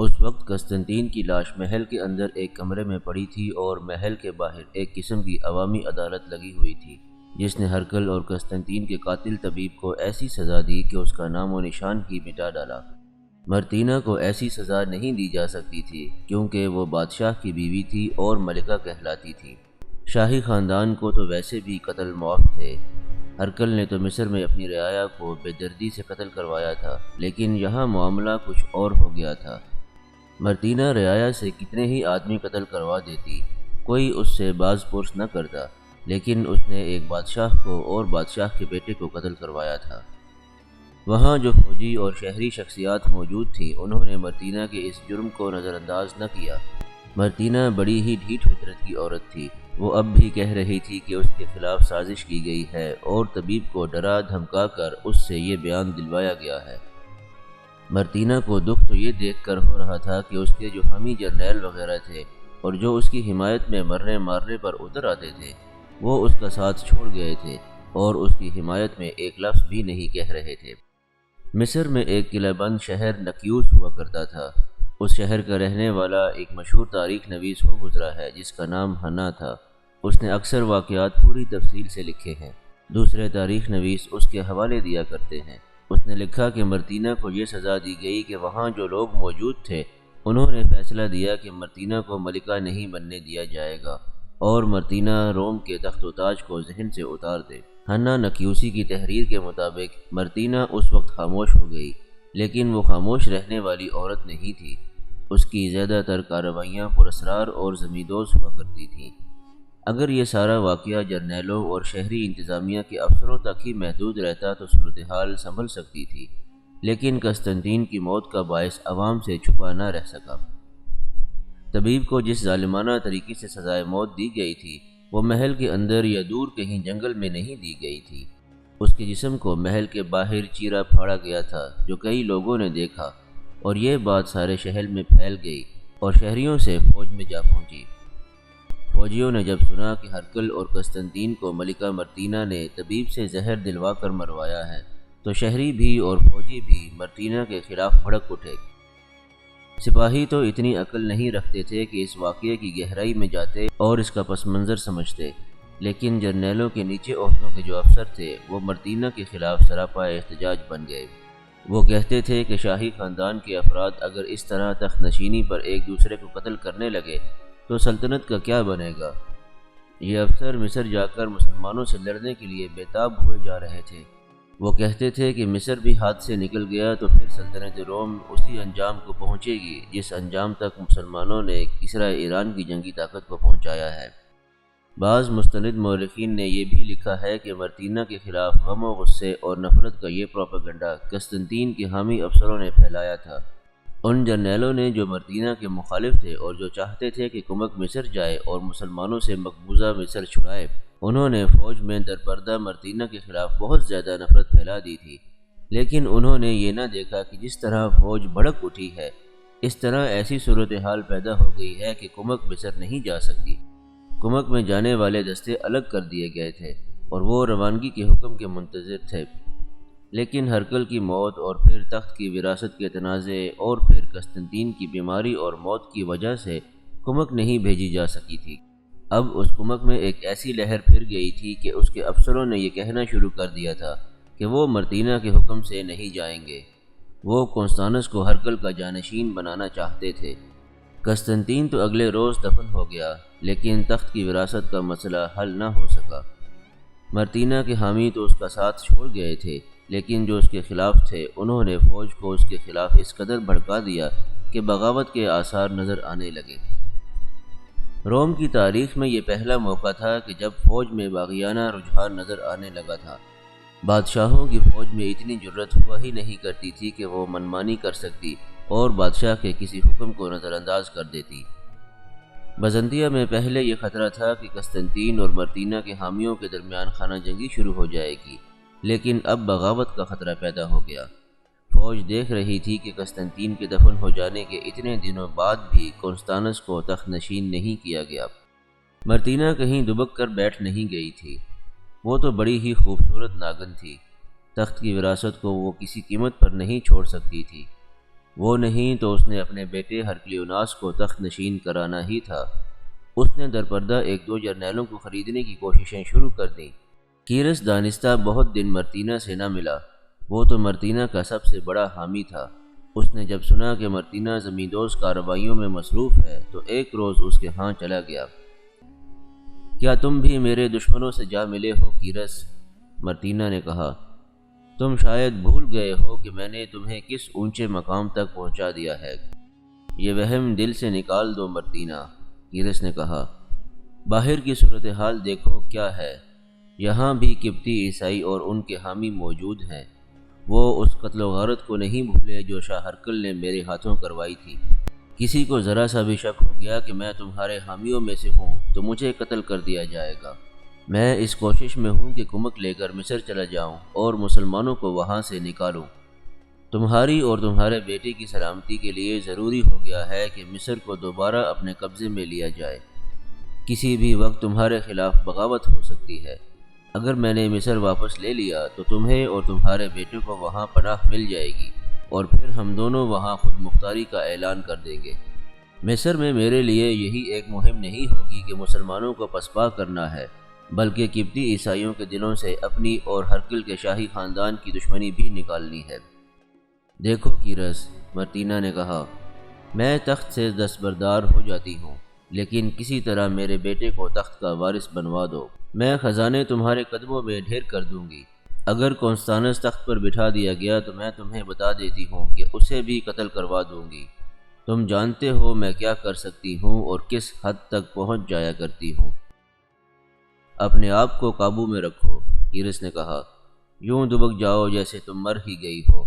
اس وقت قسطنطین کی لاش محل کے اندر ایک کمرے میں پڑی تھی اور محل کے باہر ایک قسم کی عوامی عدالت لگی ہوئی تھی، جس نے ہرقل اور قسطنطین کے قاتل طبیب کو ایسی سزا دی کہ اس کا نام و نشان ہی مٹا ڈالا۔ مرتینہ کو ایسی سزا نہیں دی جا سکتی تھی کیونکہ وہ بادشاہ کی بیوی تھی اور ملکہ کہلاتی تھی۔ شاہی خاندان کو تو ویسے بھی قتل معاف تھے۔ ہرقل نے تو مصر میں اپنی رعایا کو بے دردی سے قتل کروایا تھا، لیکن یہاں معاملہ کچھ اور ہو گیا تھا۔ مرتینہ رعایا سے کتنے ہی آدمی قتل کروا دیتی، کوئی اس سے باز پرس نہ کرتا، لیکن اس نے ایک بادشاہ کو اور بادشاہ کے بیٹے کو قتل کروایا تھا۔ وہاں جو فوجی اور شہری شخصیات موجود تھیں، انہوں نے مرتینہ کے اس جرم کو نظر انداز نہ کیا۔ مرتینہ بڑی ہی ڈھیٹ فطرت کی عورت تھی۔ وہ اب بھی کہہ رہی تھی کہ اس کے خلاف سازش کی گئی ہے اور طبیب کو ڈرا دھمکا کر اس سے یہ بیان دلوایا گیا ہے۔ مرتینہ کو دکھ تو یہ دیکھ کر ہو رہا تھا کہ اس کے جو حامی جرنیل وغیرہ تھے اور جو اس کی حمایت میں مرنے مارنے پر اتر آتے تھے، وہ اس کا ساتھ چھوڑ گئے تھے اور اس کی حمایت میں ایک لفظ بھی نہیں کہہ رہے تھے۔ مصر میں ایک قلعہ بند شہر نکیوس ہوا کرتا تھا۔ اس شہر کا رہنے والا ایک مشہور تاریخ نویس ہو گزرا ہے جس کا نام حنا تھا۔ اس نے اکثر واقعات پوری تفصیل سے لکھے ہیں۔ دوسرے تاریخ نویس اس کے حوالے دیا کرتے ہیں۔ اس نے لکھا کہ مرتینہ کو یہ سزا دی گئی کہ وہاں جو لوگ موجود تھے انہوں نے فیصلہ دیا کہ مرتینہ کو ملکہ نہیں بننے دیا جائے گا اور مرتینہ روم کے تخت و تاج کو ذہن سے اتار دے۔ حنا نکیوسی کی تحریر کے مطابق مرتینہ اس وقت خاموش ہو گئی، لیکن وہ خاموش رہنے والی عورت نہیں تھی۔ اس کی زیادہ تر کارروائیاں پراسرار اور زمیندوز ہوا کرتی تھیں۔ اگر یہ سارا واقعہ جرنیلوں اور شہری انتظامیہ کے افسروں تک ہی محدود رہتا تو صورتحال سنبھل سکتی تھی، لیکن قسطنطین کی موت کا باعث عوام سے چھپا نہ رہ سکا۔ طبیب کو جس ظالمانہ طریقے سے سزائے موت دی گئی تھی، وہ محل کے اندر یا دور کہیں جنگل میں نہیں دی گئی تھی۔ اس کے جسم کو محل کے باہر چیرا پھاڑا گیا تھا، جو کئی لوگوں نے دیکھا، اور یہ بات سارے شہر میں پھیل گئی اور شہریوں سے فوج میں جا پہنچی۔ فوجیوں نے جب سنا کہ ہرقل اور قسطنطین کو ملکہ مرتینہ نے طبیب سے زہر دلوا کر مروایا ہے، تو شہری بھی اور فوجی بھی مرتینہ کے خلاف بھڑک اٹھے۔ سپاہی تو اتنی عقل نہیں رکھتے تھے کہ اس واقعے کی گہرائی میں جاتے اور اس کا پس منظر سمجھتے، لیکن جرنیلوں کے نیچے عہدوں کے جو افسر تھے وہ مرتینہ کے خلاف سراپا احتجاج بن گئے۔ وہ کہتے تھے کہ شاہی خاندان کے افراد اگر اس طرح تخت نشینی پر ایک دوسرے کو قتل کرنے لگے تو سلطنت کا کیا بنے گا؟ یہ افسر مصر جا کر مسلمانوں سے لڑنے کے لیے بےتاب ہوئے جا رہے تھے۔ وہ کہتے تھے کہ مصر بھی ہاتھ سے نکل گیا تو پھر سلطنت روم اسی انجام کو پہنچے گی جس انجام تک مسلمانوں نے کسریٰ ایران کی جنگی طاقت کو پہنچایا ہے۔ بعض مستند مورخین نے یہ بھی لکھا ہے کہ مرتینہ کے خلاف غم و غصے اور نفرت کا یہ پروپیگنڈا قسطنطین کے حامی افسروں نے پھیلایا تھا۔ ان جرنیلوں نے جو مرتینہ کے مخالف تھے اور جو چاہتے تھے کہ کمک مصر جائے اور مسلمانوں سے مقبوضہ مصر چھڑائے، انہوں نے فوج میں درپردہ مرتینہ کے خلاف بہت زیادہ نفرت پھیلا دی تھی، لیکن انہوں نے یہ نہ دیکھا کہ جس طرح فوج بھڑک اٹھی ہے، اس طرح ایسی صورتحال پیدا ہو گئی ہے کہ کمک مصر نہیں جا سکتی۔ کمک میں جانے والے دستے الگ کر دیے گئے تھے اور وہ روانگی کے حکم کے منتظر تھے، لیکن ہرقل کی موت اور پھر تخت کی وراثت کے تنازع اور پھر قسطنطین کی بیماری اور موت کی وجہ سے کمک نہیں بھیجی جا سکی تھی۔ اب اس کمک میں ایک ایسی لہر پھر گئی تھی کہ اس کے افسروں نے یہ کہنا شروع کر دیا تھا کہ وہ مرتینہ کے حکم سے نہیں جائیں گے۔ وہ قسطنطنس کو ہرقل کا جانشین بنانا چاہتے تھے۔ قسطنطین تو اگلے روز دفن ہو گیا، لیکن تخت کی وراثت کا مسئلہ حل نہ ہو سکا۔ مرتینہ کے حامی تو اس کا ساتھ چھوڑ گئے تھے، لیکن جو اس کے خلاف تھے انہوں نے فوج کو اس کے خلاف اس قدر بھڑکا دیا کہ بغاوت کے آثار نظر آنے لگے۔ روم کی تاریخ میں یہ پہلا موقع تھا کہ جب فوج میں باغیانہ رجحان نظر آنے لگا تھا۔ بادشاہوں کی فوج میں اتنی جرت ہوا ہی نہیں کرتی تھی کہ وہ منمانی کر سکتی اور بادشاہ کے کسی حکم کو نظر انداز کر دیتی۔ بزنطیہ میں پہلے یہ خطرہ تھا کہ قسطنطین اور مرتینہ کے حامیوں کے درمیان خانہ جنگی شروع ہو جائے گی، لیکن اب بغاوت کا خطرہ پیدا ہو گیا۔ فوج دیکھ رہی تھی کہ قسطنطین کے دفن ہو جانے کے اتنے دنوں بعد بھی قسطنطنس کو تخت نشین نہیں کیا گیا۔ مرتینہ کہیں دبک کر بیٹھ نہیں گئی تھی۔ وہ تو بڑی ہی خوبصورت ناگن تھی۔ تخت کی وراثت کو وہ کسی قیمت پر نہیں چھوڑ سکتی تھی۔ وہ نہیں تو اس نے اپنے بیٹے ہرکلیوناس کو تخت نشین کرانا ہی تھا۔ اس نے درپردہ ایک دو جرنیلوں کو خریدنے کی کوششیں شروع کر دیں۔ کیرس دانستہ بہت دن مرتینہ سے نہ ملا۔ وہ تو مرتینہ کا سب سے بڑا حامی تھا۔ اس نے جب سنا کہ مرتینہ زمیندوز کارروائیوں میں مصروف ہے تو ایک روز اس کے ہاں چلا گیا۔ کیا تم بھی میرے دشمنوں سے جا ملے ہو کیرس؟ مرتینہ نے کہا۔ تم شاید بھول گئے ہو کہ میں نے تمہیں کس اونچے مقام تک پہنچا دیا ہے۔ یہ وہم دل سے نکال دو مرتینہ، کیرس نے کہا۔ باہر کی صورتحال دیکھو کیا ہے۔ یہاں بھی قبطی عیسائی اور ان کے حامی موجود ہیں۔ وہ اس قتل و غارت کو نہیں بھولے جو شاہ ہرقل نے میرے ہاتھوں کروائی تھی۔ کسی کو ذرا سا بھی شک ہو گیا کہ میں تمہارے حامیوں میں سے ہوں تو مجھے قتل کر دیا جائے گا۔ میں اس کوشش میں ہوں کہ کمک لے کر مصر چلا جاؤں اور مسلمانوں کو وہاں سے نکالوں۔ تمہاری اور تمہارے بیٹے کی سلامتی کے لیے ضروری ہو گیا ہے کہ مصر کو دوبارہ اپنے قبضے میں لیا جائے۔ کسی بھی وقت تمہارے خلاف بغاوت ہو سکتی ہے۔ اگر میں نے مصر واپس لے لیا تو تمہیں اور تمہارے بیٹے کو وہاں پناہ مل جائے گی اور پھر ہم دونوں وہاں خود مختاری کا اعلان کر دیں گے۔ مصر میں میرے لیے یہی ایک مہم نہیں ہوگی کہ مسلمانوں کو پسپا کرنا ہے، بلکہ قبطی عیسائیوں کے دلوں سے اپنی اور ہرقل کے شاہی خاندان کی دشمنی بھی نکالنی ہے۔ دیکھو کیرس، مرتینہ نے کہا، میں تخت سے دستبردار ہو جاتی ہوں، لیکن کسی طرح میرے بیٹے کو تخت کا وارث بنوا دو۔ میں خزانے تمہارے قدموں میں ڈھیر کر دوں گی۔ اگر کونستانس تخت پر بٹھا دیا گیا تو میں تمہیں بتا دیتی ہوں کہ اسے بھی قتل کروا دوں گی۔ تم جانتے ہو میں کیا کر سکتی ہوں اور کس حد تک پہنچ جایا کرتی ہوں۔ اپنے آپ کو قابو میں رکھو، کیرس نے کہا۔ یوں دبک جاؤ جیسے تم مر ہی گئی ہو۔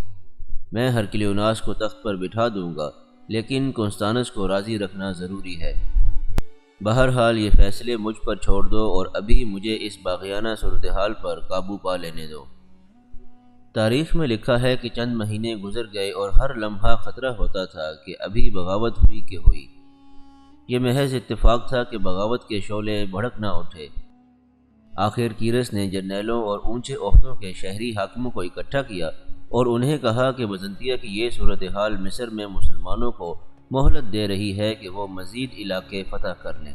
میں ہرکلیوناس کو تخت پر بٹھا دوں گا، لیکن کونستانس کو راضی رکھنا ضروری ہے۔ بہرحال یہ فیصلے مجھ پر چھوڑ دو اور ابھی مجھے اس باغیانہ صورتحال پر قابو پا لینے دو۔ تاریخ میں لکھا ہے کہ چند مہینے گزر گئے اور ہر لمحہ خطرہ ہوتا تھا کہ ابھی بغاوت ہوئی کہ ہوئی۔ یہ محض اتفاق تھا کہ بغاوت کے شعلے بھڑک نہ اٹھے۔ آخر کیرس نے جرنیلوں اور اونچے عہدوں کے شہری حاکموں کو اکٹھا کیا اور انہیں کہا کہ بزنطیہ کی یہ صورتحال مصر میں مسلمانوں کو مہلت دے رہی ہے کہ وہ مزید علاقے فتح کر لیں۔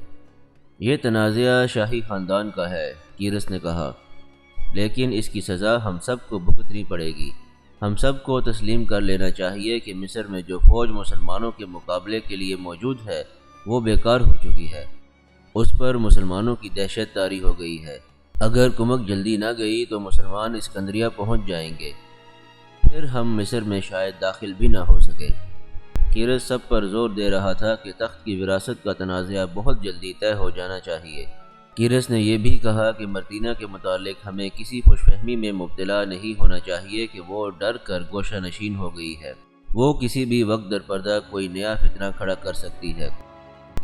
یہ تنازعہ شاہی خاندان کا ہے، کیرس نے کہا، لیکن اس کی سزا ہم سب کو بھگتنی پڑے گی۔ ہم سب کو تسلیم کر لینا چاہیے کہ مصر میں جو فوج مسلمانوں کے مقابلے کے لیے موجود ہے وہ بیکار ہو چکی ہے۔ اس پر مسلمانوں کی دہشت طاری ہو گئی ہے۔ اگر کمک جلدی نہ گئی تو مسلمان اسکندریہ پہنچ جائیں گے، پھر ہم مصر میں شاید داخل بھی نہ ہو سکیں۔ کیرس سب پر زور دے رہا تھا کہ تخت کی وراثت کا تنازعہ بہت جلدی طے ہو جانا چاہیے۔ کیرس نے یہ بھی کہا کہ مرتینہ کے متعلق ہمیں کسی خوش فہمی میں مبتلا نہیں ہونا چاہیے کہ وہ ڈر کر گوشہ نشین ہو گئی ہے۔ وہ کسی بھی وقت درپردہ کوئی نیا فتنہ کھڑا کر سکتی ہے۔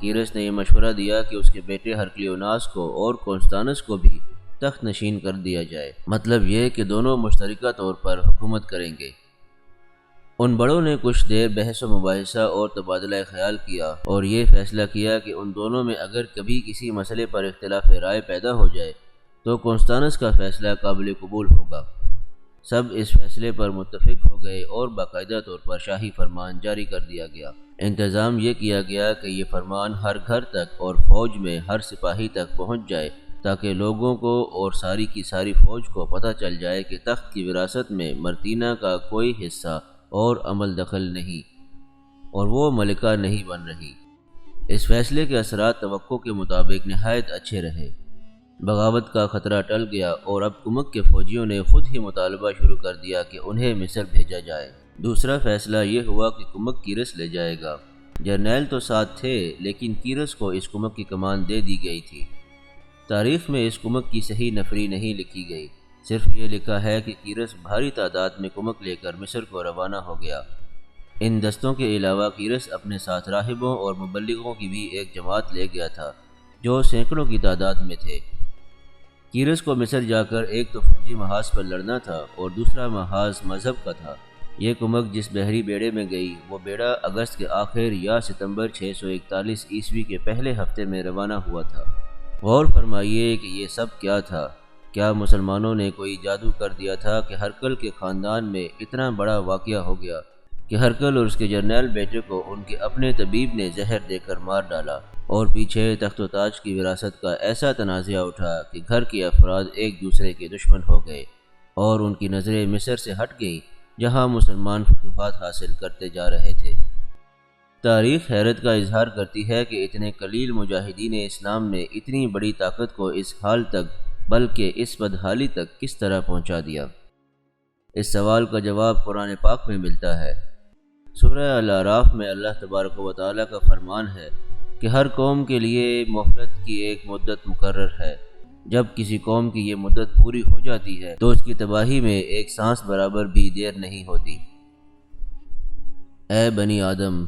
کیرس نے یہ مشورہ دیا کہ اس کے بیٹے ہرکلیوناس کو اور کونستانس کو بھی تخت نشین کر دیا جائے، مطلب یہ کہ دونوں مشترکہ طور پر حکومت کریں گے۔ ان بڑوں نے کچھ دیر بحث و مباحثہ اور تبادلہ خیال کیا اور یہ فیصلہ کیا کہ ان دونوں میں اگر کبھی کسی مسئلے پر اختلاف رائے پیدا ہو جائے تو کونستانس کا فیصلہ قابل قبول ہوگا۔ سب اس فیصلے پر متفق ہو گئے اور باقاعدہ طور پر شاہی فرمان جاری کر دیا گیا۔ انتظام یہ کیا گیا کہ یہ فرمان ہر گھر تک اور فوج میں ہر سپاہی تک پہنچ جائے تاکہ لوگوں کو اور ساری کی ساری فوج کو پتہ چل جائے کہ تخت کی وراثت میں مرتینہ کا کوئی حصہ اور عمل دخل نہیں اور وہ ملکہ نہیں بن رہی۔ اس فیصلے کے اثرات توقع کے مطابق نہایت اچھے رہے۔ بغاوت کا خطرہ ٹل گیا اور اب کمک کے فوجیوں نے خود ہی مطالبہ شروع کر دیا کہ انہیں مصر بھیجا جائے۔ دوسرا فیصلہ یہ ہوا کہ کمک کیرس لے جائے گا۔ جرنیل تو ساتھ تھے لیکن کیرس کو اس کمک کی کمان دے دی گئی تھی۔ تاریخ میں اس کمک کی صحیح نفری نہیں لکھی گئی، صرف یہ لکھا ہے کہ کیرس بھاری تعداد میں کمک لے کر مصر کو روانہ ہو گیا۔ ان دستوں کے علاوہ کیرس اپنے ساتھ راہبوں اور مبلغوں کی بھی ایک جماعت لے گیا تھا جو سینکڑوں کی تعداد میں تھے۔ کیرس کو مصر جا کر ایک تو فوجی محاذ پر لڑنا تھا اور دوسرا محاذ مذہب کا تھا۔ یہ کمک جس بحری بیڑے میں گئی وہ بیڑا اگست کے آخر یا ستمبر 641 عیسوی کے پہلے ہفتے میں روانہ ہوا تھا۔ غور فرمائیے کہ یہ سب کیا تھا۔ کیا مسلمانوں نے کوئی جادو کر دیا تھا کہ ہرقل کے خاندان میں اتنا بڑا واقعہ ہو گیا کہ ہرکل اور اس کے جرنیل بیٹے کو ان کے اپنے طبیب نے زہر دے کر مار ڈالا، اور پیچھے تخت و تاج کی وراثت کا ایسا تنازعہ اٹھا کہ گھر کے افراد ایک دوسرے کے دشمن ہو گئے، اور ان کی نظریں مصر سے ہٹ گئیں جہاں مسلمان فتوحات حاصل کرتے جا رہے تھے۔ تاریخ حیرت کا اظہار کرتی ہے کہ اتنے قلیل مجاہدین اسلام نے اتنی بڑی طاقت کو اس حال تک، بلکہ اس بدحالی تک کس طرح پہنچا دیا۔ اس سوال کا جواب قرآن پاک میں ملتا ہے۔ سورہ الاعراف میں اللہ تبارک و تعالیٰ کا فرمان ہے کہ ہر قوم کے لیے مہلت کی ایک مدت مقرر ہے، جب کسی قوم کی یہ مدت پوری ہو جاتی ہے تو اس کی تباہی میں ایک سانس برابر بھی دیر نہیں ہوتی۔ اے بنی آدم،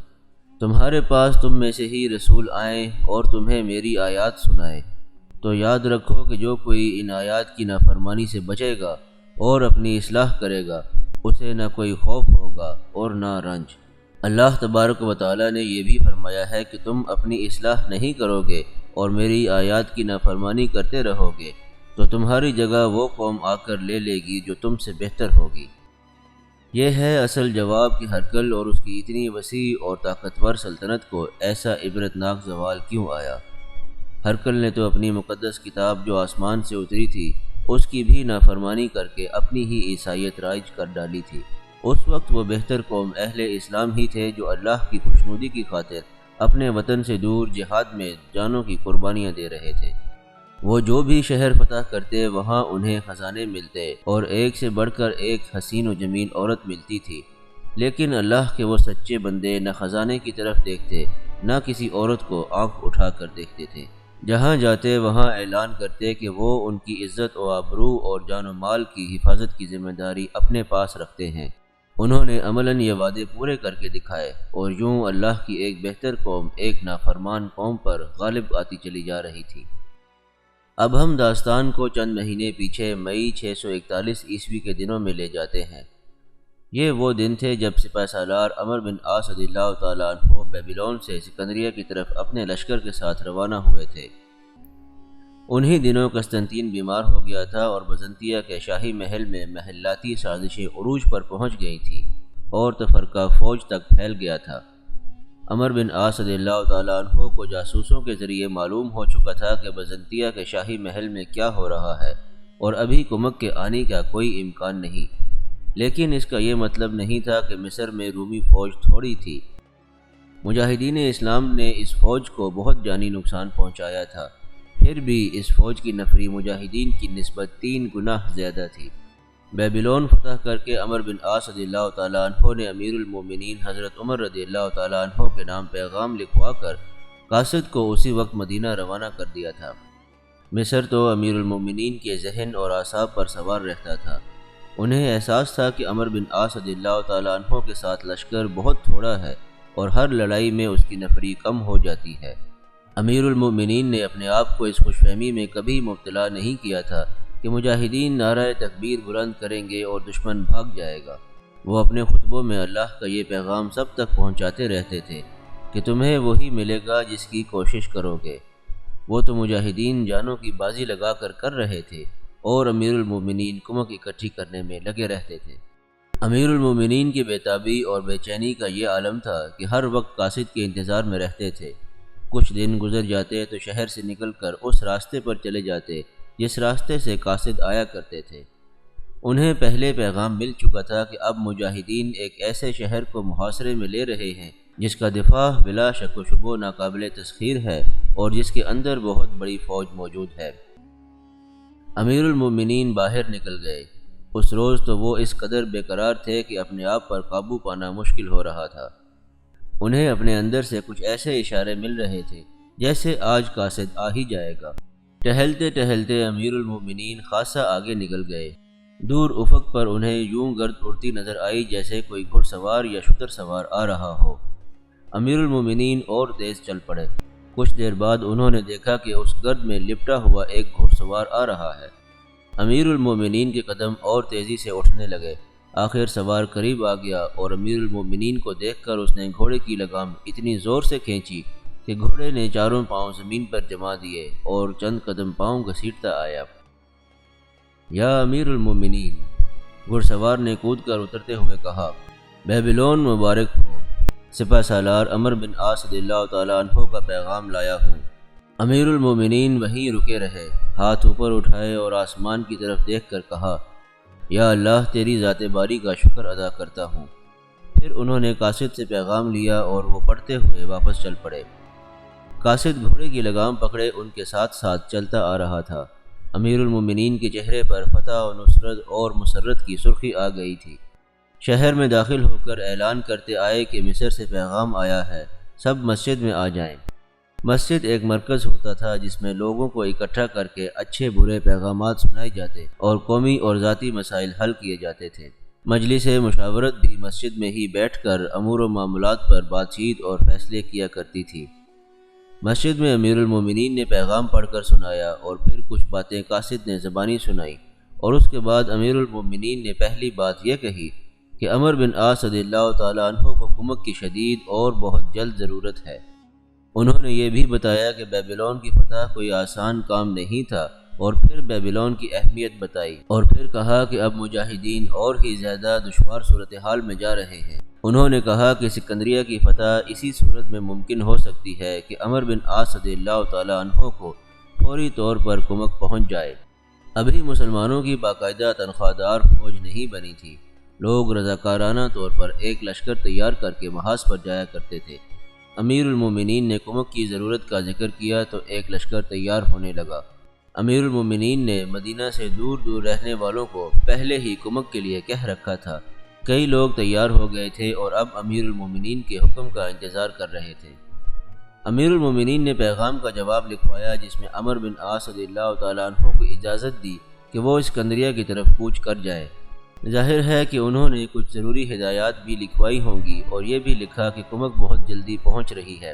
تمہارے پاس تم میں سے ہی رسول آئیں اور تمہیں میری آیات سنائیں، تو یاد رکھو کہ جو کوئی ان آیات کی نافرمانی سے بچے گا اور اپنی اصلاح کرے گا، اسے نہ کوئی خوف ہوگا اور نہ رنج۔ اللہ تبارک و تعالیٰ نے یہ بھی فرمایا ہے کہ تم اپنی اصلاح نہیں کرو گے اور میری آیات کی نافرمانی کرتے رہو گے تو تمہاری جگہ وہ قوم آ کر لے لے گی جو تم سے بہتر ہوگی۔ یہ ہے اصل جواب کہ ہرکل اور اس کی اتنی وسیع اور طاقتور سلطنت کو ایسا عبرتناک زوال کیوں آیا۔ ہرکل نے تو اپنی مقدس کتاب جو آسمان سے اتری تھی اس کی بھی نافرمانی کر کے اپنی ہی عیسائیت رائج کر ڈالی تھی۔ اس وقت وہ بہتر قوم اہل اسلام ہی تھے جو اللہ کی خوشنودی کی خاطر اپنے وطن سے دور جہاد میں جانوں کی قربانیاں دے رہے تھے۔ وہ جو بھی شہر فتح کرتے وہاں انہیں خزانے ملتے اور ایک سے بڑھ کر ایک حسین و جمیل عورت ملتی تھی، لیکن اللہ کے وہ سچے بندے نہ خزانے کی طرف دیکھتے نہ کسی عورت کو آنکھ اٹھا کر دیکھتے تھے۔ جہاں جاتے وہاں اعلان کرتے کہ وہ ان کی عزت و آبرو اور جان و مال کی حفاظت کی ذمہ داری اپنے پاس رکھتے ہیں۔ انہوں نے عملاً یہ وعدے پورے کر کے دکھائے، اور یوں اللہ کی ایک بہتر قوم ایک نافرمان قوم پر غالب آتی چلی جا رہی تھی۔ اب ہم داستان کو چند مہینے پیچھے مئی 641 عیسوی کے دنوں میں لے جاتے ہیں۔ یہ وہ دن تھے جب سپہ سالار عمرو بن عاص رضی اللہ تعالیٰ عنہ بیبلون سے سکندریہ کی طرف اپنے لشکر کے ساتھ روانہ ہوئے تھے۔ انہی دنوں قسطنطین بیمار ہو گیا تھا اور بزنطیہ کے شاہی محل میں محلاتی سازشیں عروج پر پہنچ گئی تھیں اور تفرقہ فوج تک پھیل گیا تھا۔ عمرو بن عاص رضی اللہ تعالیٰ عنہ کو جاسوسوں کے ذریعے معلوم ہو چکا تھا کہ بزنطیہ کے شاہی محل میں کیا ہو رہا ہے اور ابھی کمک کے آنے کا کوئی امکان نہیں، لیکن اس کا یہ مطلب نہیں تھا کہ مصر میں رومی فوج تھوڑی تھی۔ مجاہدین اسلام نے اس فوج کو بہت جانی نقصان پہنچایا تھا، پھر بھی اس فوج کی نفری مجاہدین کی نسبت 3 گنا زیادہ تھی۔ بیبلون فتح کر کے عمرو بن عاص رضی اللہ تعالیٰ عنہ نے امیر المومنین حضرت عمر رضی اللہ تعالیٰ عنہ کے نام پیغام لکھوا کر قاصد کو اسی وقت مدینہ روانہ کر دیا تھا۔ مصر تو امیر المومنین کے ذہن اور اعصاب پر سوار رہتا تھا۔ انہیں احساس تھا کہ عمرو بن عاص رضی اللہ تعالیٰ عنہ کے ساتھ لشکر بہت تھوڑا ہے اور ہر لڑائی میں اس کی نفری کم ہو جاتی ہے۔ امیر المومنین نے اپنے آپ کو اس خوش فہمی میں کبھی مبتلا نہیں کیا تھا کہ مجاہدین نعرہ تکبیر بلند کریں گے اور دشمن بھاگ جائے گا۔ وہ اپنے خطبوں میں اللہ کا یہ پیغام سب تک پہنچاتے رہتے تھے کہ تمہیں وہی ملے گا جس کی کوشش کرو گے۔ وہ تو مجاہدین جانوں کی بازی لگا کر رہے تھے اور امیر المومنین کمک اکٹھی کرنے میں لگے رہتے تھے۔ امیر المومنین کی بے تابی اور بے چینی کا یہ عالم تھا کہ ہر وقت قاصد کے انتظار میں رہتے تھے۔ کچھ دن گزر جاتے تو شہر سے نکل کر اس راستے پر چلے جاتے جس راستے سے قاصد آیا کرتے تھے۔ انہیں پہلے پیغام مل چکا تھا کہ اب مجاہدین ایک ایسے شہر کو محاصرے میں لے رہے ہیں جس کا دفاع بلا شک و شبہ ناقابل تسخیر ہے اور جس کے اندر بہت بڑی فوج موجود ہے۔ امیر المومنین باہر نکل گئے۔ اس روز تو وہ اس قدر بے قرار تھے کہ اپنے آپ پر قابو پانا مشکل ہو رہا تھا۔ انہیں اپنے اندر سے کچھ ایسے اشارے مل رہے تھے جیسے آج قاصد آ ہی جائے گا۔ ٹہلتے ٹہلتے امیر المومنین خاصا آگے نکل گئے۔ دور افق پر انہیں یوں گرد اڑتی نظر آئی جیسے کوئی گھڑ سوار یا شتر سوار آ رہا ہو۔ امیر المومنین اور تیز چل پڑے۔ کچھ دیر بعد انہوں نے دیکھا کہ اس گرد میں لپٹا ہوا ایک گھڑ سوار آ رہا ہے۔ امیر المومنین کے قدم اور تیزی سے اٹھنے لگے۔ آخر سوار قریب آ گیا اور امیر المومنین کو دیکھ کر اس نے گھوڑے کی لگام اتنی زور سے کھینچی کہ گھوڑے نے چاروں پاؤں زمین پر جما دیے اور چند قدم پاؤں گھسیٹتا آیا۔ یا امیر المومنین، گھڑ سوار نے کود کر اترتے ہوئے کہا۔ بیبلون مبارک ہو، سپہ سالار عمر بن عاص رضی اللہ تعالیٰ عنہ کا پیغام لایا ہوں۔ امیر المومنین وہیں رکے رہے، ہاتھ اوپر اٹھائے اور آسمان کی طرف دیکھ کر کہا، یا اللہ تیری ذات باری کا شکر ادا کرتا ہوں۔ پھر انہوں نے قاصد سے پیغام لیا اور وہ پڑھتے ہوئے واپس چل پڑے۔ قاصد گھوڑے کی لگام پکڑے ان کے ساتھ ساتھ چلتا آ رہا تھا۔ امیر المومنین کے چہرے پر فتح و نصرت اور مسرت کی سرخی آ گئی تھی۔ شہر میں داخل ہو کر اعلان کرتے آئے کہ مصر سے پیغام آیا ہے، سب مسجد میں آ جائیں۔ مسجد ایک مرکز ہوتا تھا جس میں لوگوں کو اکٹھا کر کے اچھے برے پیغامات سنائے جاتے اور قومی اور ذاتی مسائل حل کیے جاتے تھے۔ مجلس مشاورت بھی مسجد میں ہی بیٹھ کر امور و معاملات پر بات چیت اور فیصلے کیا کرتی تھی۔ مسجد میں امیر المومنین نے پیغام پڑھ کر سنایا اور پھر کچھ باتیں قاصد نے زبانی سنائی، اور اس کے بعد امیر المومنین نے پہلی بات یہ کہی کہ عمر بن عاص رضی اللہ تعالیٰ عنہ کو کمک کی شدید اور بہت جلد ضرورت ہے۔ انہوں نے یہ بھی بتایا کہ بیبلون کی فتح کوئی آسان کام نہیں تھا، اور پھر بیبلون کی اہمیت بتائی، اور پھر کہا کہ اب مجاہدین اور ہی زیادہ دشوار صورتحال میں جا رہے ہیں۔ انہوں نے کہا کہ سکندریہ کی فتح اسی صورت میں ممکن ہو سکتی ہے کہ عمر بن عاص رضی اللہ تعالیٰ عنہ کو فوری طور پر کمک پہنچ جائے۔ ابھی مسلمانوں کی باقاعدہ تنخواہ دار فوج نہیں بنی تھی۔ لوگ رضاکارانہ طور پر ایک لشکر تیار کر کے محاذ پر جایا کرتے تھے۔ امیر المومنین نے کمک کی ضرورت کا ذکر کیا تو ایک لشکر تیار ہونے لگا۔ امیر المومنین نے مدینہ سے دور دور رہنے والوں کو پہلے ہی کمک کے لیے کہہ رکھا تھا۔ کئی لوگ تیار ہو گئے تھے اور اب امیر المومنین کے حکم کا انتظار کر رہے تھے۔ امیر المومنین نے پیغام کا جواب لکھوایا جس میں عمر بن عاص رضی اللہ تعالیٰ عنہ کو اجازت دی کہ وہ اسکندریہ کی طرف کوچ کر جائے۔ ظاہر ہے کہ انہوں نے کچھ ضروری ہدایات بھی لکھوائی ہوں گی اور یہ بھی لکھا کہ کمک بہت جلدی پہنچ رہی ہے۔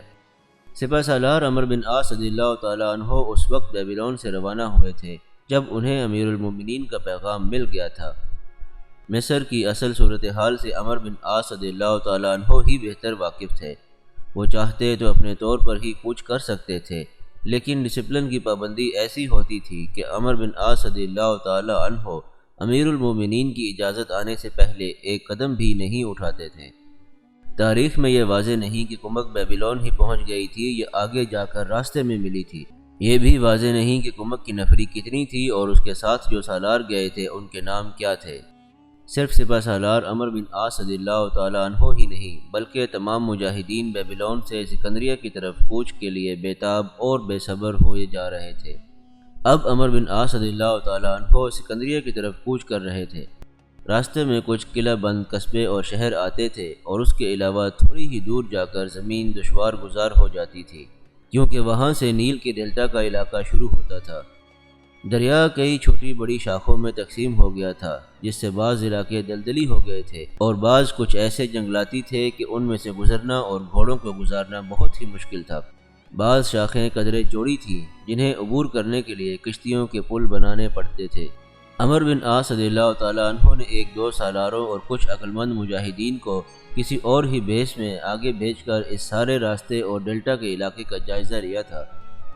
سپہ سالار عمر بن عاص رضی اللہ تعالیٰ عنہ اس وقت بیبلون سے روانہ ہوئے تھے جب انہیں امیر المومنین کا پیغام مل گیا تھا۔ مصر کی اصل صورتحال سے عمر بن عاص رضی اللہ تعالیٰ عنہ ہی بہتر واقف تھے۔ وہ چاہتے تو اپنے طور پر ہی کوچ کر سکتے تھے، لیکن ڈسپلن کی پابندی ایسی ہوتی تھی کہ عمر بن عاص رضی اللہ تعالیٰ عنہ امیر المومنین کی اجازت آنے سے پہلے ایک قدم بھی نہیں اٹھاتے تھے۔ تاریخ میں یہ واضح نہیں کہ کمک بیبلون ہی پہنچ گئی تھی یا آگے جا کر راستے میں ملی تھی۔ یہ بھی واضح نہیں کہ کمک کی نفری کتنی تھی اور اس کے ساتھ جو سالار گئے تھے ان کے نام کیا تھے۔ صرف سپہ سالار عمر بن عاص رضی اللہ تعالیٰ عنہ ہی نہیں بلکہ تمام مجاہدین بیبلون سے سکندریہ کی طرف کوچ کے لیے بےتاب اور بے صبر ہوئے جا رہے تھے۔ اب عمر بن عاص رضی اللہ تعالیٰ عنہ سکندریہ کی طرف کوچ کر رہے تھے۔ راستے میں کچھ قلعہ بند قصبے اور شہر آتے تھے اور اس کے علاوہ تھوڑی ہی دور جا کر زمین دشوار گزار ہو جاتی تھی، کیونکہ وہاں سے نیل کے ڈیلٹا کا علاقہ شروع ہوتا تھا۔ دریا کئی چھوٹی بڑی شاخوں میں تقسیم ہو گیا تھا، جس سے بعض علاقے دلدلی ہو گئے تھے اور بعض کچھ ایسے جنگلاتی تھے کہ ان میں سے گزرنا اور گھوڑوں کو گزارنا بہت ہی مشکل تھا۔ بعض شاخیں قدرے چوڑی تھیں جنہیں عبور کرنے کے لیے کشتیوں کے پل بنانے پڑتے تھے۔ عمر بن عاص رضی اللہ تعالیٰ عنہ نے ایک دو سالاروں اور کچھ عقلمند مجاہدین کو کسی اور ہی بیس میں آگے بھیج کر اس سارے راستے اور ڈیلٹا کے علاقے کا جائزہ لیا تھا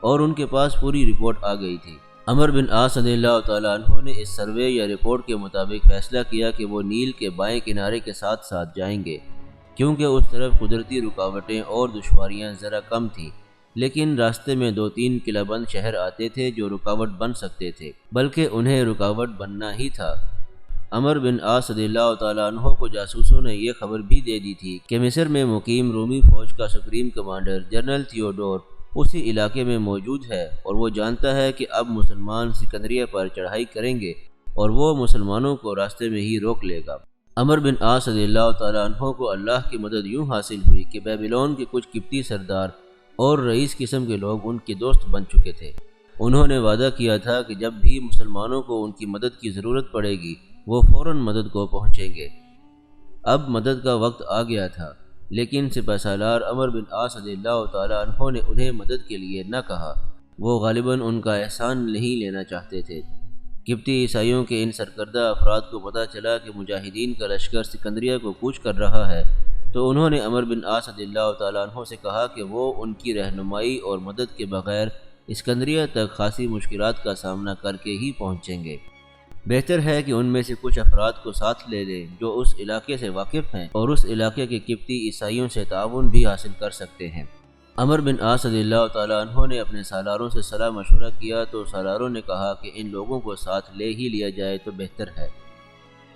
اور ان کے پاس پوری رپورٹ آ گئی تھی۔ عمر بن عاص رضی اللہ تعالیٰ عنہ نے اس سروے یا رپورٹ کے مطابق فیصلہ کیا کہ وہ نیل کے بائیں کنارے کے ساتھ ساتھ جائیں گے، کیونکہ اس طرف قدرتی رکاوٹیں اور دشواریاں ذرا کم تھیں، لیکن راستے میں دو تین قلعہ بند شہر آتے تھے جو رکاوٹ بن سکتے تھے، بلکہ انہیں رکاوٹ بننا ہی تھا۔ عمر بن عاص رضی اللہ تعالیٰ عنہ کو جاسوسوں نے یہ خبر بھی دے دی تھی کہ مصر میں مقیم رومی فوج کا سپریم کمانڈر جنرل تھیوڈور اسی علاقے میں موجود ہے اور وہ جانتا ہے کہ اب مسلمان سکندریہ پر چڑھائی کریں گے اور وہ مسلمانوں کو راستے میں ہی روک لے گا۔ عمر بن عاص رضی اللہ تعالیٰ عنہ کو اللہ کی مدد یوں حاصل ہوئی کہ بیبلون کے کچھ قبطی سردار اور رئیس قسم کے لوگ ان کے دوست بن چکے تھے۔ انہوں نے وعدہ کیا تھا کہ جب بھی مسلمانوں کو ان کی مدد کی ضرورت پڑے گی وہ فوراً مدد کو پہنچیں گے۔ اب مدد کا وقت آ گیا تھا، لیکن سپہ سالار عمر بن عاص رضی اللہ تعالیٰ عنہ نے انہیں مدد کے لیے نہ کہا۔ وہ غالباً ان کا احسان نہیں لینا چاہتے تھے۔ قبطی عیسائیوں کے ان سرکردہ افراد کو پتہ چلا کہ مجاہدین کا لشکر سکندریہ کو کوچ کر رہا ہے، تو انہوں نے عمر بن عاص رضی اللہ تعالیٰ عنہ سے کہا کہ وہ ان کی رہنمائی اور مدد کے بغیر اسکندریہ تک خاصی مشکلات کا سامنا کر کے ہی پہنچیں گے۔ بہتر ہے کہ ان میں سے کچھ افراد کو ساتھ لے لیں جو اس علاقے سے واقف ہیں اور اس علاقے کے قبطی عیسائیوں سے تعاون بھی حاصل کر سکتے ہیں۔ عمر بن عاص رضی اللہ تعالیٰ عنہ نے اپنے سالاروں سے صلاح مشورہ کیا تو سالاروں نے کہا کہ ان لوگوں کو ساتھ لے ہی لیا جائے تو بہتر ہے۔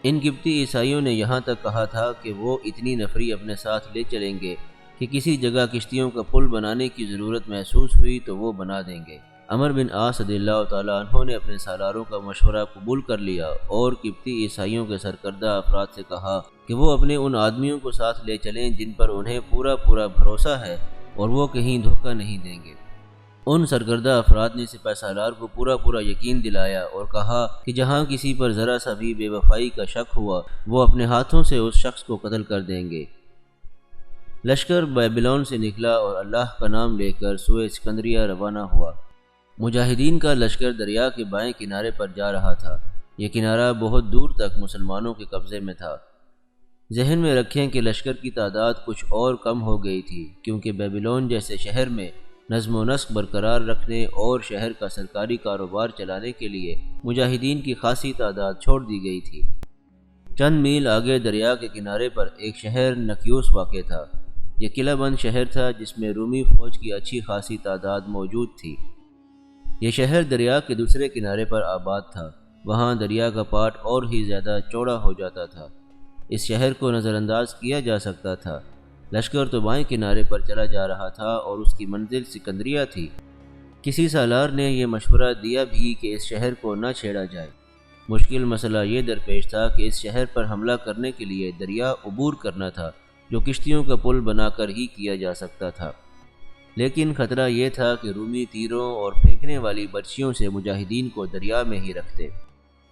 ان قبطی عیسائیوں نے یہاں تک کہا تھا کہ وہ اتنی نفری اپنے ساتھ لے چلیں گے کہ کسی جگہ کشتیوں کا پل بنانے کی ضرورت محسوس ہوئی تو وہ بنا دیں گے۔ عمر بن عاص رضی اللہ تعالیٰ عنہ نے اپنے سالاروں کا مشورہ قبول کر لیا اور قبطی عیسائیوں کے سرکردہ افراد سے کہا کہ وہ اپنے ان آدمیوں کو ساتھ لے چلیں جن پر انہیں پورا بھروسہ ہے اور وہ کہیں دھوکہ نہیں دیں گے۔ ان سرکردہ افراد نے سپہ سالار کو پورا یقین دلایا اور کہا کہ جہاں کسی پر ذرا سا بھی بے وفائی کا شک ہوا وہ اپنے ہاتھوں سے اس شخص کو قتل کر دیں گے۔ لشکر بیبلون سے نکلا اور اللہ کا نام لے کر سوئے اسکندریہ روانہ ہوا۔ مجاہدین کا لشکر دریا کے بائیں کنارے پر جا رہا تھا۔ یہ کنارہ بہت دور تک مسلمانوں کے قبضے میں تھا۔ ذہن میں رکھیں کہ لشکر کی تعداد کچھ اور کم ہو گئی تھی کیونکہ بیبلون جیسے شہر میں نظم و نسق برقرار رکھنے اور شہر کا سرکاری کاروبار چلانے کے لیے مجاہدین کی خاصی تعداد چھوڑ دی گئی تھی۔ چند میل آگے دریا کے کنارے پر ایک شہر نکیوس واقع تھا۔ یہ قلعہ بند شہر تھا جس میں رومی فوج کی اچھی خاصی تعداد موجود تھی۔ یہ شہر دریا کے دوسرے کنارے پر آباد تھا۔ وہاں دریا کا پاٹ اور ہی زیادہ چوڑا ہو جاتا تھا۔ اس شہر کو نظر انداز کیا جا سکتا تھا۔ لشکر تو بائیں کنارے پر چلا جا رہا تھا اور اس کی منزل سکندریہ تھی۔ کسی سالار نے یہ مشورہ دیا بھی کہ اس شہر کو نہ چھیڑا جائے۔ مشکل مسئلہ یہ درپیش تھا کہ اس شہر پر حملہ کرنے کے لیے دریا عبور کرنا تھا جو کشتیوں کا پل بنا کر ہی کیا جا سکتا تھا۔ لیکن خطرہ یہ تھا کہ رومی تیروں اور پھینکنے والی برچھیوں سے مجاہدین کو دریا میں ہی رکھتے۔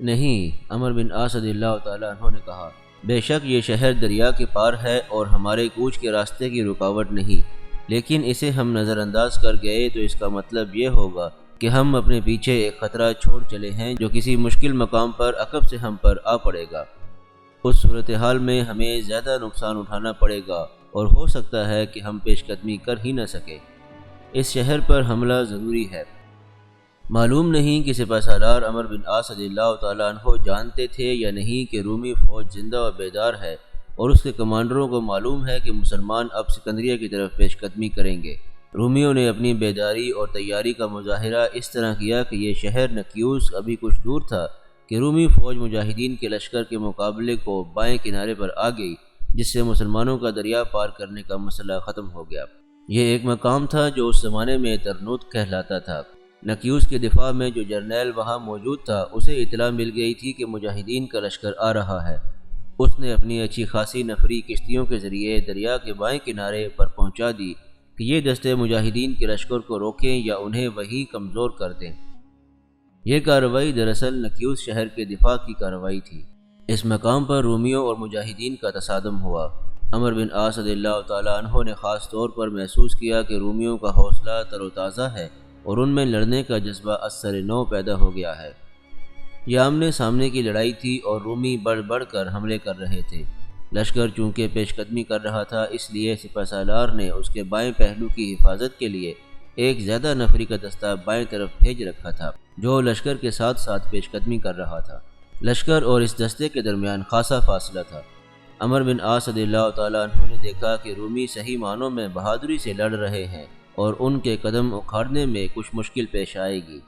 نہیں، عمر بن عاص رضی اللہ تعالیٰ عنہ نے کہا، بے شک یہ شہر دریا کے پار ہے اور ہمارے کوچ کے راستے کی رکاوٹ نہیں، لیکن اسے ہم نظر انداز کر گئے تو اس کا مطلب یہ ہوگا کہ ہم اپنے پیچھے ایک خطرہ چھوڑ چلے ہیں جو کسی مشکل مقام پر عقب سے ہم پر آ پڑے گا۔ اس صورتحال میں ہمیں زیادہ نقصان اٹھانا پڑے گا اور ہو سکتا ہے کہ ہم پیش قدمی کر ہی نہ سکے۔ اس شہر پر حملہ ضروری ہے۔ معلوم نہیں کہ سپہ سالار عمر بن عاص رضی اللہ تعالیٰ عنہ جانتے تھے یا نہیں کہ رومی فوج زندہ و بیدار ہے اور اس کے کمانڈروں کو معلوم ہے کہ مسلمان اب سکندریہ کی طرف پیش قدمی کریں گے۔ رومیوں نے اپنی بیداری اور تیاری کا مظاہرہ اس طرح کیا کہ یہ شہر نکیوس ابھی کچھ دور تھا کہ رومی فوج مجاہدین کے لشکر کے مقابلے کو بائیں کنارے پر آ گئی، جس سے مسلمانوں کا دریا پار کرنے کا مسئلہ ختم ہو گیا۔ یہ ایک مقام تھا جو اس زمانے میں ترنوت کہلاتا تھا۔ نکیوس کے دفاع میں جو جرنیل وہاں موجود تھا اسے اطلاع مل گئی تھی کہ مجاہدین کا لشکر آ رہا ہے۔ اس نے اپنی اچھی خاصی نفری کشتیوں کے ذریعے دریا کے بائیں کنارے پر پہنچا دی کہ یہ دستے مجاہدین کے لشکر کو روکیں یا انہیں وہی کمزور کر دیں۔ یہ کارروائی دراصل نکیوس شہر کے دفاع کی کارروائی تھی۔ اس مقام پر رومیوں اور مجاہدین کا تصادم ہوا۔ عمر بن عاص رضی اللہ تعالیٰ عنہ نے خاص طور پر محسوس کیا کہ رومیوں کا حوصلہ تر و تازہ ہے اور ان میں لڑنے کا جذبہ اثر نو پیدا ہو گیا ہے۔ یہ آمنے سامنے کی لڑائی تھی اور رومی بڑھ بڑھ کر حملے کر رہے تھے۔ لشکر چونکہ پیش قدمی کر رہا تھا اس لیے سپہ سالار نے اس کے بائیں پہلو کی حفاظت کے لیے ایک زیادہ نفری کا دستہ بائیں طرف بھیج رکھا تھا جو لشکر کے ساتھ ساتھ پیش قدمی کر رہا تھا۔ لشکر اور اس دستے کے درمیان خاصا فاصلہ تھا۔ عمر بن عاص رضی اللہ تعالیٰ عنہ نے دیکھا کہ رومی صحیح معنوں میں بہادری سے لڑ رہے ہیں اور ان کے قدم اکھاڑنے میں کچھ مشکل پیش آئے گی۔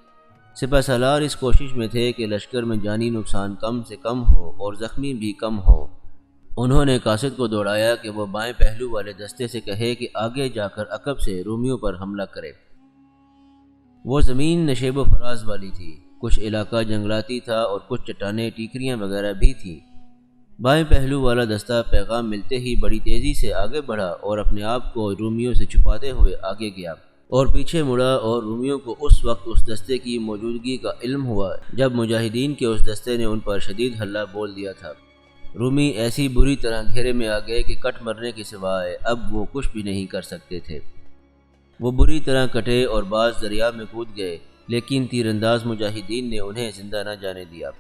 سپہ سالار اس کوشش میں تھے کہ لشکر میں جانی نقصان کم سے کم ہو اور زخمی بھی کم ہو۔ انہوں نے قاصد کو دوڑایا کہ وہ بائیں پہلو والے دستے سے کہے کہ آگے جا کر عقب سے رومیوں پر حملہ کرے۔ وہ زمین نشیب و فراز والی تھی، کچھ علاقہ جنگلاتی تھا اور کچھ چٹانیں ٹیکریاں وغیرہ بھی تھیں۔ بائیں پہلو والا دستہ پیغام ملتے ہی بڑی تیزی سے آگے بڑھا اور اپنے آپ کو رومیوں سے چھپاتے ہوئے آگے گیا اور پیچھے مڑا، اور رومیوں کو اس وقت اس دستے کی موجودگی کا علم ہوا جب مجاہدین کے اس دستے نے ان پر شدید حملہ بول دیا تھا۔ رومی ایسی بری طرح گھیرے میں آ گئے کہ کٹ مرنے کے سوائے اب وہ کچھ بھی نہیں کر سکتے تھے۔ وہ بری طرح کٹے اور بعض دریا میں کود گئے، لیکن تیر انداز مجاہدین نے انہیں زندہ نہ جانے دیا۔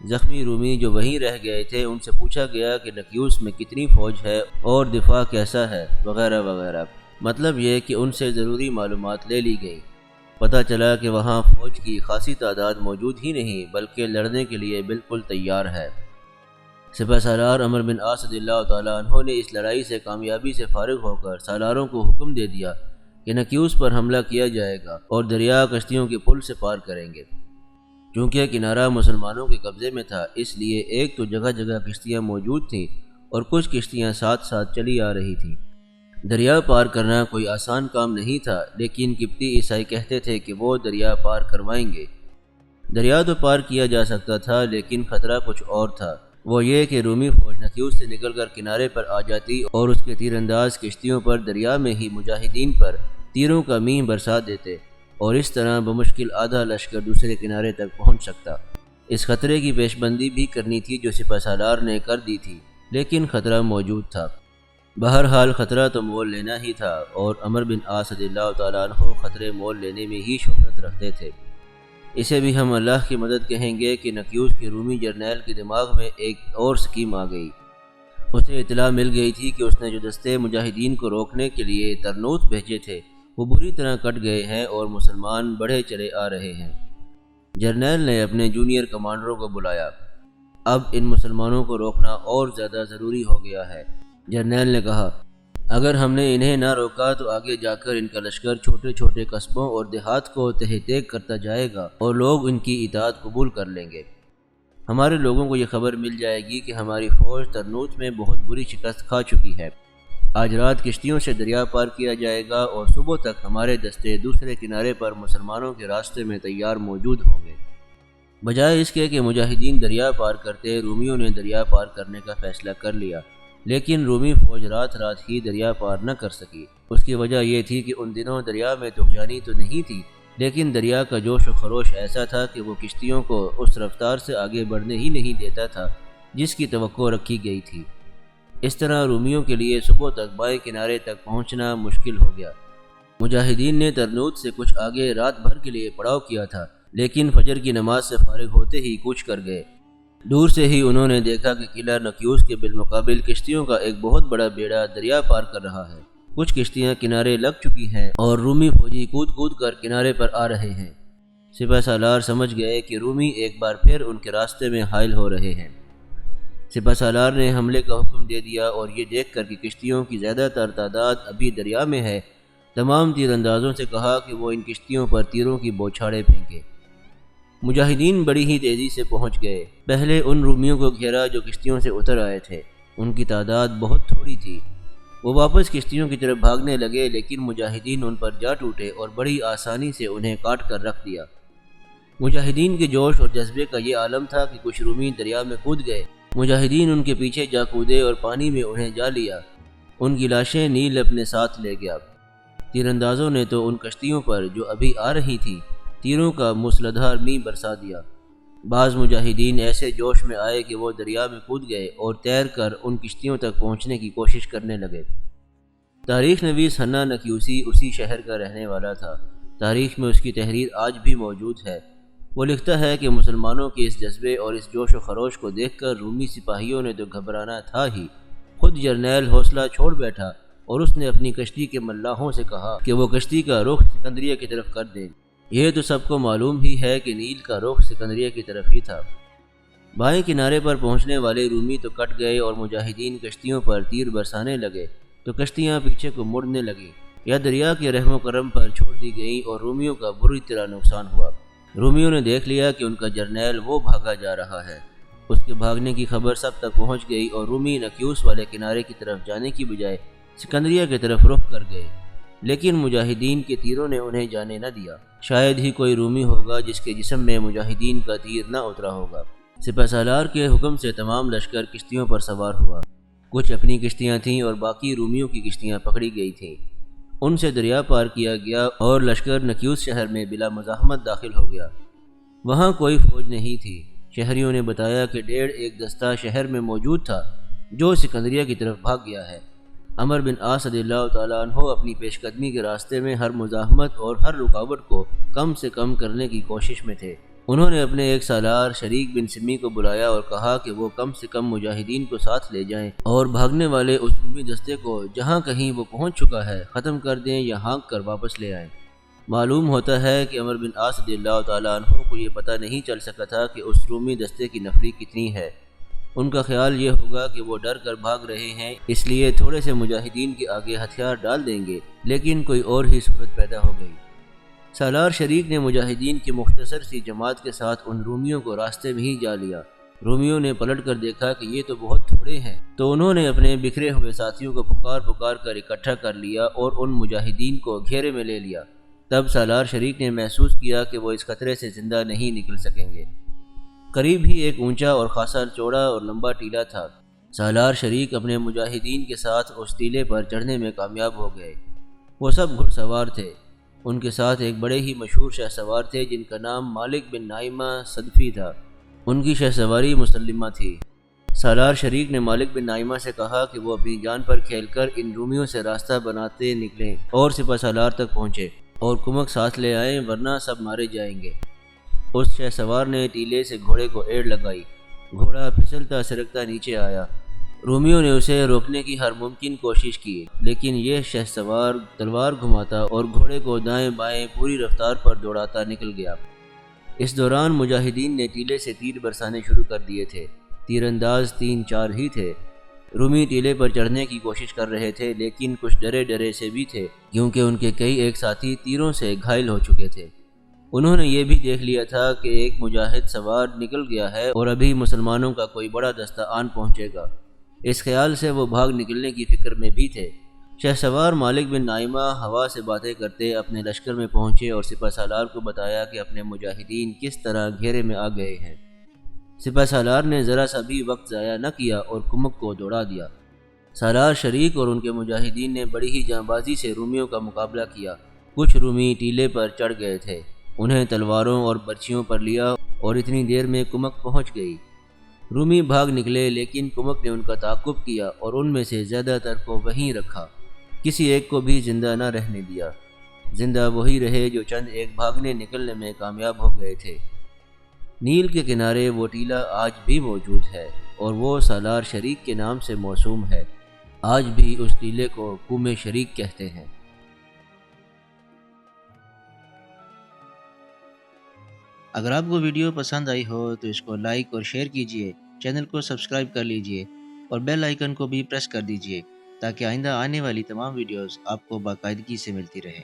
زخمی رومی جو وہیں رہ گئے تھے ان سے پوچھا گیا کہ نکیوس میں کتنی فوج ہے اور دفاع کیسا ہے وغیرہ وغیرہ، مطلب یہ کہ ان سے ضروری معلومات لے لی گئی۔ پتہ چلا کہ وہاں فوج کی خاصی تعداد موجود ہی نہیں بلکہ لڑنے کے لیے بالکل تیار ہے۔ سپہ سالار عمرو بن عاص رضی اللہ تعالیٰ عنہ نے اس لڑائی سے کامیابی سے فارغ ہو کر سالاروں کو حکم دے دیا کہ نکیوس پر حملہ کیا جائے گا اور دریا کشتیوں کے پل سے پار کریں گے۔ چونکہ کنارہ مسلمانوں کے قبضے میں تھا، اس لیے ایک تو جگہ جگہ کشتیاں موجود تھیں اور کچھ کشتیاں ساتھ ساتھ چلی آ رہی تھیں۔ دریا پار کرنا کوئی آسان کام نہیں تھا، لیکن قبطی عیسائی کہتے تھے کہ وہ دریا پار کروائیں گے۔ دریا تو پار کیا جا سکتا تھا، لیکن خطرہ کچھ اور تھا، وہ یہ کہ رومی فوج نکیوس سے نکل کر کنارے پر آ جاتی اور اس کے تیر انداز کشتیوں پر دریا میں ہی مجاہدین پر تیروں کا میہ برسا دیتے اور اس طرح بمشکل آدھا لشکر دوسرے کنارے تک پہنچ سکتا۔ اس خطرے کی پیش بندی بھی کرنی تھی جو سپہ سالار نے کر دی تھی، لیکن خطرہ موجود تھا۔ بہرحال خطرہ تو مول لینا ہی تھا، اور عمرو بن عاص رضی اللہ تعالیٰ عنہ خطرے مول لینے میں ہی شہرت رکھتے تھے۔ اسے بھی ہم اللہ کی مدد کہیں گے کہ نکیوس کے رومی جرنیل کے دماغ میں ایک اور سکیم آ گئی۔ اسے اطلاع مل گئی تھی کہ اس نے جو دستے مجاہدین کو روکنے کے لیے ترنوت بھیجے تھے وہ بری طرح کٹ گئے ہیں اور مسلمان بڑھے چلے آ رہے ہیں۔ جرنیل نے اپنے جونیئر کمانڈروں کو بلایا۔ اب ان مسلمانوں کو روکنا اور زیادہ ضروری ہو گیا ہے۔ جرنیل نے کہا، اگر ہم نے انہیں نہ روکا تو آگے جا کر ان کا لشکر چھوٹے چھوٹے قصبوں اور دیہات کو تہہ تیگ کرتا جائے گا اور لوگ ان کی اطاعت قبول کر لیں گے۔ ہمارے لوگوں کو یہ خبر مل جائے گی کہ ہماری فوج ترنوت میں بہت بری شکست کھا چکی ہے۔ آج رات کشتیوں سے دریا پار کیا جائے گا اور صبح تک ہمارے دستے دوسرے کنارے پر مسلمانوں کے راستے میں تیار موجود ہوں گے۔ بجائے اس کے کہ مجاہدین دریا پار کرتے، رومیوں نے دریا پار کرنے کا فیصلہ کر لیا، لیکن رومی فوج رات ہی دریا پار نہ کر سکی۔ اس کی وجہ یہ تھی کہ ان دنوں دریا میں طغیانی تو نہیں تھی، لیکن دریا کا جوش و خروش ایسا تھا کہ وہ کشتیوں کو اس رفتار سے آگے بڑھنے ہی نہیں دیتا تھا جس کی توقع رکھی گئی تھی۔ اس طرح رومیوں کے لیے صبح تک بائیں کنارے تک پہنچنا مشکل ہو گیا۔ مجاہدین نے ترنوت سے کچھ آگے رات بھر کے لیے پڑاؤ کیا تھا، لیکن فجر کی نماز سے فارغ ہوتے ہی کوچ کر گئے۔ دور سے ہی انہوں نے دیکھا کہ قلعہ نکیوس کے بالمقابل کشتیوں کا ایک بہت بڑا بیڑا دریا پار کر رہا ہے۔ کچھ کشتیاں کنارے لگ چکی ہیں اور رومی فوجی کود کود کر کنارے پر آ رہے ہیں۔ سپہ سالار سمجھ گئے کہ رومی ایک بار پھر ان کے راستے میں حائل ہو رہے ہیں۔ سپہ سالار نے حملے کا حکم دے دیا اور یہ دیکھ کر کہ کشتیوں کی زیادہ تر تعداد ابھی دریا میں ہے، تمام تیر اندازوں سے کہا کہ وہ ان کشتیوں پر تیروں کی بوچھاڑیں پھینکے۔ مجاہدین بڑی ہی تیزی سے پہنچ گئے۔ پہلے ان رومیوں کو گھیرا جو کشتیوں سے اتر آئے تھے۔ ان کی تعداد بہت تھوڑی تھی۔ وہ واپس کشتیوں کی طرف بھاگنے لگے، لیکن مجاہدین ان پر جا ٹوٹے اور بڑی آسانی سے انہیں کاٹ کر رکھ دیا۔ مجاہدین کے جوش اور جذبے کا یہ عالم تھا کہ کچھ رومی دریا میں کود گئے۔ مجاہدین ان کے پیچھے جا کودے اور پانی میں انہیں جا لیا۔ ان کی لاشیں نیل اپنے ساتھ لے گیا۔ تیر اندازوں نے تو ان کشتیوں پر جو ابھی آ رہی تھیں تیروں کا موسلادھار میہ برسا دیا۔ بعض مجاہدین ایسے جوش میں آئے کہ وہ دریا میں کود گئے اور تیر کر ان کشتیوں تک پہنچنے کی کوشش کرنے لگے۔ تاریخ نویس حنا نکیوسی اسی شہر کا رہنے والا تھا۔ تاریخ میں اس کی تحریر آج بھی موجود ہے۔ وہ لکھتا ہے کہ مسلمانوں کے اس جذبے اور اس جوش و خروش کو دیکھ کر رومی سپاہیوں نے تو گھبرانا تھا ہی، خود جرنیل حوصلہ چھوڑ بیٹھا اور اس نے اپنی کشتی کے ملاحوں سے کہا کہ وہ کشتی کا رخ سکندریہ کی طرف کر دیں۔ یہ تو سب کو معلوم ہی ہے کہ نیل کا رخ سکندریہ کی طرف ہی تھا۔ بائیں کنارے پر پہنچنے والے رومی تو کٹ گئے اور مجاہدین کشتیوں پر تیر برسانے لگے تو کشتیاں پیچھے کو مڑنے لگیں یا دریا کے رحم و کرم پر چھوڑ دی گئیں اور رومیوں کا بری طرح نقصان ہوا۔ رومیوں نے دیکھ لیا کہ ان کا جرنیل وہ بھاگا جا رہا ہے۔ اس کے بھاگنے کی خبر سب تک پہنچ گئی اور رومی نکیوس والے کنارے کی طرف جانے کی بجائے سکندریہ کی طرف رخ کر گئے، لیکن مجاہدین کے تیروں نے انہیں جانے نہ دیا۔ شاید ہی کوئی رومی ہوگا جس کے جسم میں مجاہدین کا تیر نہ اترا ہوگا۔ سپہ سالار کے حکم سے تمام لشکر کشتیوں پر سوار ہوا۔ کچھ اپنی کشتیاں تھیں اور باقی رومیوں کی کشتیاں پکڑی گئی تھیں۔ ان سے دریا پار کیا گیا اور لشکر نکیوس شہر میں بلا مزاحمت داخل ہو گیا۔ وہاں کوئی فوج نہیں تھی۔ شہریوں نے بتایا کہ 1.5 دستہ شہر میں موجود تھا جو سکندریہ کی طرف بھاگ گیا ہے۔ عمرو بن عاص رضی اللہ تعالیٰ عنہ اپنی پیش قدمی کے راستے میں ہر مزاحمت اور ہر رکاوٹ کو کم سے کم کرنے کی کوشش میں تھے۔ انہوں نے اپنے ایک سالار شریک بن سمی کو بلایا اور کہا کہ وہ کم سے کم مجاہدین کو ساتھ لے جائیں اور بھاگنے والے اس رومی دستے کو جہاں کہیں وہ پہنچ چکا ہے ختم کر دیں یا ہانک کر واپس لے آئیں۔ معلوم ہوتا ہے کہ عمر بن عاص رضی اللہ تعالیٰ عنہ کو یہ پتہ نہیں چل سکا تھا کہ اس رومی دستے کی نفری کتنی ہے۔ ان کا خیال یہ ہوگا کہ وہ ڈر کر بھاگ رہے ہیں، اس لیے تھوڑے سے مجاہدین کے آگے ہتھیار ڈال دیں گے، لیکن کوئی اور ہی صورت پیدا ہو گئی۔ سالار شریک نے مجاہدین کی مختصر سی جماعت کے ساتھ ان رومیوں کو راستے میں ہی جا لیا۔ رومیوں نے پلٹ کر دیکھا کہ یہ تو بہت تھوڑے ہیں، تو انہوں نے اپنے بکھرے ہوئے ساتھیوں کو پکار کر اکٹھا کر لیا اور ان مجاہدین کو گھیرے میں لے لیا۔ تب سالار شریک نے محسوس کیا کہ وہ اس خطرے سے زندہ نہیں نکل سکیں گے۔ قریب ہی ایک اونچا اور خاصا چوڑا اور لمبا ٹیلہ تھا۔ سالار شریک اپنے مجاہدین کے ساتھ اس ٹیلے پر چڑھنے میں کامیاب ہو گئے۔ وہ سب گھڑ سوار تھے۔ ان کے ساتھ ایک بڑے ہی مشہور شہ سوار تھے جن کا نام مالک بن نائمہ صدفی تھا۔ ان کی شہ سواری مسلمہ تھی۔ سالار شریک نے مالک بن نائمہ سے کہا کہ وہ اپنی جان پر کھیل کر ان رومیوں سے راستہ بناتے نکلیں اور سپہ سالار تک پہنچے اور کمک ساتھ لے آئیں، ورنہ سب مارے جائیں گے۔ اس شہ سوار نے ٹیلے سے گھوڑے کو ایڑ لگائی۔ گھوڑا پھسلتا سرکتا نیچے آیا۔ رومیوں نے اسے روکنے کی ہر ممکن کوشش کی، لیکن یہ شہ سوار تلوار گھماتا اور گھوڑے کو دائیں بائیں پوری رفتار پر دوڑاتا نکل گیا۔ اس دوران مجاہدین نے ٹیلے سے تیر برسانے شروع کر دیے تھے۔ تیر انداز 3-4 ہی تھے۔ رومی ٹیلے پر چڑھنے کی کوشش کر رہے تھے، لیکن کچھ ڈرے سے بھی تھے، کیونکہ ان کے کئی ایک ساتھی تیروں سے گھائل ہو چکے تھے۔ انہوں نے یہ بھی دیکھ لیا تھا کہ ایک مجاہد سوار نکل گیا ہے اور ابھی مسلمانوں کا کوئی بڑا دستہ آن پہنچے گا۔ اس خیال سے وہ بھاگ نکلنے کی فکر میں بھی تھے۔ شہ سوار مالک بن نائمہ ہوا سے باتیں کرتے اپنے لشکر میں پہنچے اور سپہ سالار کو بتایا کہ اپنے مجاہدین کس طرح گھیرے میں آ گئے ہیں۔ سپہ سالار نے ذرا سا بھی وقت ضائع نہ کیا اور کمک کو دوڑا دیا۔ سالار شریک اور ان کے مجاہدین نے بڑی ہی جاں بازی سے رومیوں کا مقابلہ کیا۔ کچھ رومی ٹیلے پر چڑھ گئے تھے، انہیں تلواروں اور برچھیوں پر لیا اور اتنی دیر میں کمک پہنچ گئی۔ رومی بھاگ نکلے، لیکن کمک نے ان کا تعاقب کیا اور ان میں سے زیادہ تر کو وہیں رکھا، کسی ایک کو بھی زندہ نہ رہنے دیا۔ زندہ وہی رہے جو چند ایک بھاگنے نکلنے میں کامیاب ہو گئے تھے۔ نیل کے کنارے وہ ٹیلہ آج بھی موجود ہے اور وہ سالار شریک کے نام سے موسوم ہے۔ آج بھی اس ٹیلے کو قوم شریک کہتے ہیں۔ اگر آپ کو ویڈیو پسند آئی ہو تو اس کو لائک اور شیئر کیجیے، چینل کو سبسکرائب کر لیجیے اور بیل آئیکن کو بھی پریس کر دیجیے تاکہ آئندہ آنے والی تمام ویڈیوز آپ کو باقاعدگی سے ملتی رہیں۔